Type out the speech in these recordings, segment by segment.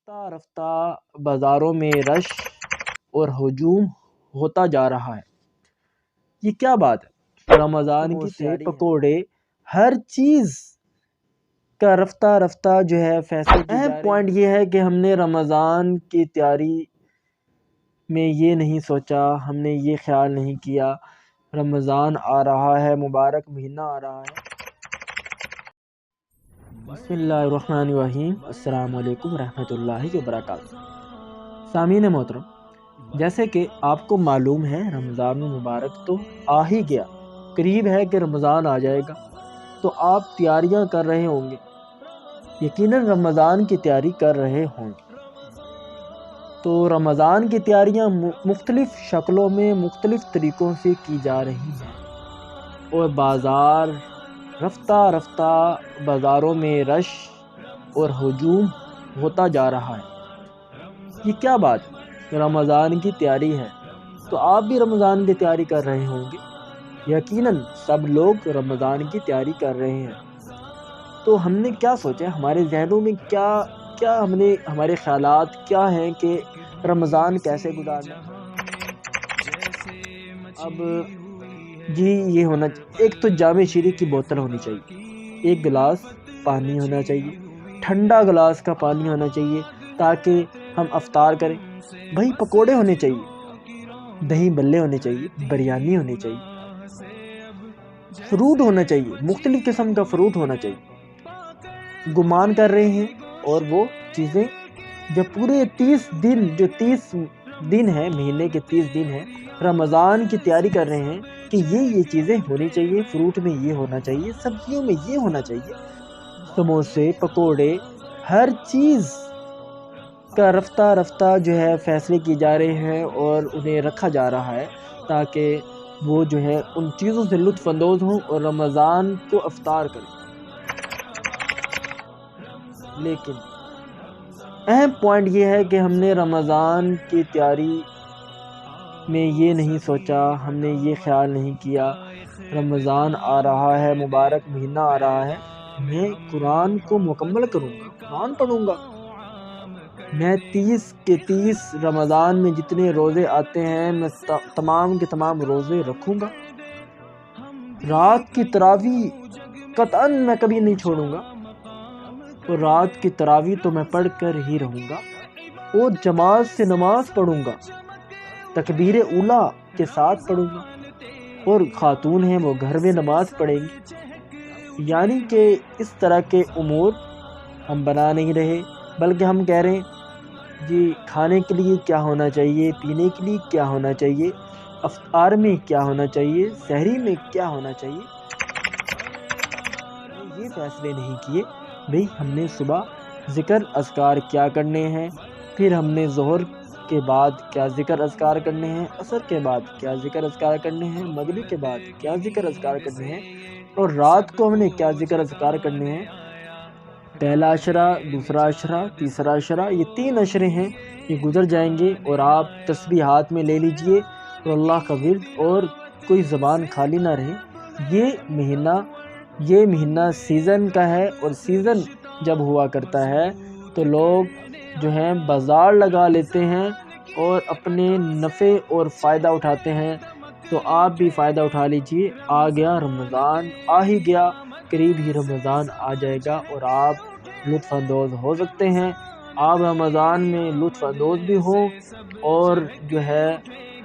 رفتہ رفتہ بازاروں میں رش اور ہجوم ہوتا جا رہا ہے۔ یہ کیا بات ہے؟ رمضان کی تیاری، پکوڑے، ہر چیز کا رفتہ رفتہ جو ہے فیصلے کی جا رہی ہے۔ پوائنٹ یہ ہے کہ ہم نے رمضان کی تیاری میں یہ نہیں سوچا، ہم نے یہ خیال نہیں کیا رمضان آ رہا ہے، مبارک مہینہ آ رہا ہے۔ بسم اللہ الرحمن الرحیم، السلام علیکم ورحمۃ اللہ وبرکاتہ۔ سامعین محترم، جیسے کہ آپ کو معلوم ہے رمضان مبارک تو آ ہی گیا، قریب ہے کہ رمضان آ جائے گا، تو آپ تیاریاں کر رہے ہوں گے، یقیناً رمضان کی تیاری کر رہے ہوں گے۔ تو رمضان کی تیاریاں مختلف شکلوں میں مختلف طریقوں سے کی جا رہی ہیں، اور بازار رفتہ رفتہ بازاروں میں رش اور ہجوم ہوتا جا رہا ہے۔ یہ کیا بات ہے؟ رمضان کی تیاری ہے، تو آپ بھی رمضان کی تیاری کر رہے ہوں گے، یقیناً سب لوگ رمضان کی تیاری کر رہے ہیں۔ تو ہم نے کیا سوچا، ہمارے ذہنوں میں کیا ہمارے خیالات کیا ہیں کہ رمضان کیسے گزارنا۔ اب جی یہ ہونا، ایک تو جامع شیریں کی بوتل ہونی چاہیے، ایک گلاس پانی ہونا چاہیے، ٹھنڈا گلاس کا پانی ہونا چاہیے تاکہ ہم افطار کریں۔ بھائی پکوڑے ہونے چاہیے، دہی بلے ہونے چاہیے، بریانی ہونی چاہیے، فروٹ ہونا چاہیے، مختلف قسم کا فروٹ ہونا چاہیے۔ گمان کر رہے ہیں، اور وہ چیزیں جو پورے 30 دن ہیں، مہینے کے 30 دن ہیں، رمضان کی تیاری کر رہے ہیں کہ یہ چیزیں ہونی چاہیے، فروٹ میں یہ ہونا چاہیے، سبزیوں میں یہ ہونا چاہیے، سموسے، پکوڑے، ہر چیز کا رفتہ رفتہ جو ہے فیصلے کی جا رہے ہیں اور انہیں رکھا جا رہا ہے تاکہ وہ جو ہے ان چیزوں سے لطف اندوز ہوں اور رمضان کو افطار کریں۔ لیکن اہم پوائنٹ یہ ہے کہ ہم نے رمضان کی تیاری میں یہ نہیں سوچا، ہم نے یہ خیال نہیں کیا رمضان آ رہا ہے، مبارک مہینہ آ رہا ہے، میں قرآن کو مکمل کروں گا، قرآن پڑھوں گا، میں 30 کے 30 رمضان میں جتنے روزے آتے ہیں میں تمام کے تمام روزے رکھوں گا، رات کی تراویح قطعاً میں کبھی نہیں چھوڑوں گا، اور رات کی تراویح تو میں پڑھ کر ہی رہوں گا، اور جماعت سے نماز پڑھوں گا، تکبیر اولیٰ کے ساتھ پڑھوں گا، اور خاتون ہیں وہ گھر میں نماز پڑھیں گی۔ یعنی کہ اس طرح کے امور ہم بنا نہیں رہے، بلکہ ہم کہہ رہے ہیں جی کھانے کے لیے کیا ہونا چاہیے، پینے کے لیے کیا ہونا چاہیے، افطار میں کیا ہونا چاہیے، سحری میں کیا ہونا چاہیے۔ یہ فیصلے نہیں کیے بھئی ہم نے صبح ذکر اذکار کیا کرنے ہیں، پھر ہم نے ظہر کے بعد کیا ذکر اذکار کرنے ہیں، عصر کے بعد کیا ذکر اذکار کرنے ہیں، مغرب کے بعد کیا ذکر اذکار کرنے ہیں، اور رات کو ہم نے کیا ذکر اذکار کرنے ہیں۔ پہلا عشرہ، دوسرا عشرہ، تیسرا عشرہ، یہ 3 عشرے ہیں، یہ گزر جائیں گے، اور آپ تسبیح ہاتھ میں لے لیجئے اور اللہ کا ورد، اور کوئی زبان خالی نہ رہے۔ یہ مہینہ سیزن کا ہے، اور سیزن جب ہوا کرتا ہے تو لوگ جو ہیں بازار لگا لیتے ہیں اور اپنے نفع اور فائدہ اٹھاتے ہیں، تو آپ بھی فائدہ اٹھا لیجئے۔ آ گیا رمضان، آ ہی گیا، قریب ہی رمضان آ جائے گا، اور آپ لطف اندوز ہو سکتے ہیں۔ آپ رمضان میں لطف اندوز بھی ہوں اور جو ہے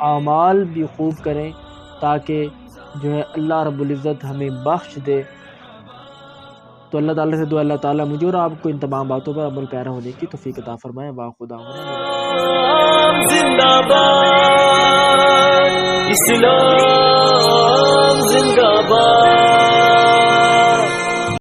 اعمال بھی خوب کریں، تاکہ جو ہے اللہ رب العزت ہمیں بخش دے۔ تو اللہ تعالیٰ سے دعا، اللہ تعالیٰ مجھے اور آپ کو ان تمام باتوں پر عمل پیرا ہونے کی توفیق عطا فرمائے۔ خدا زندہ باد اسلام۔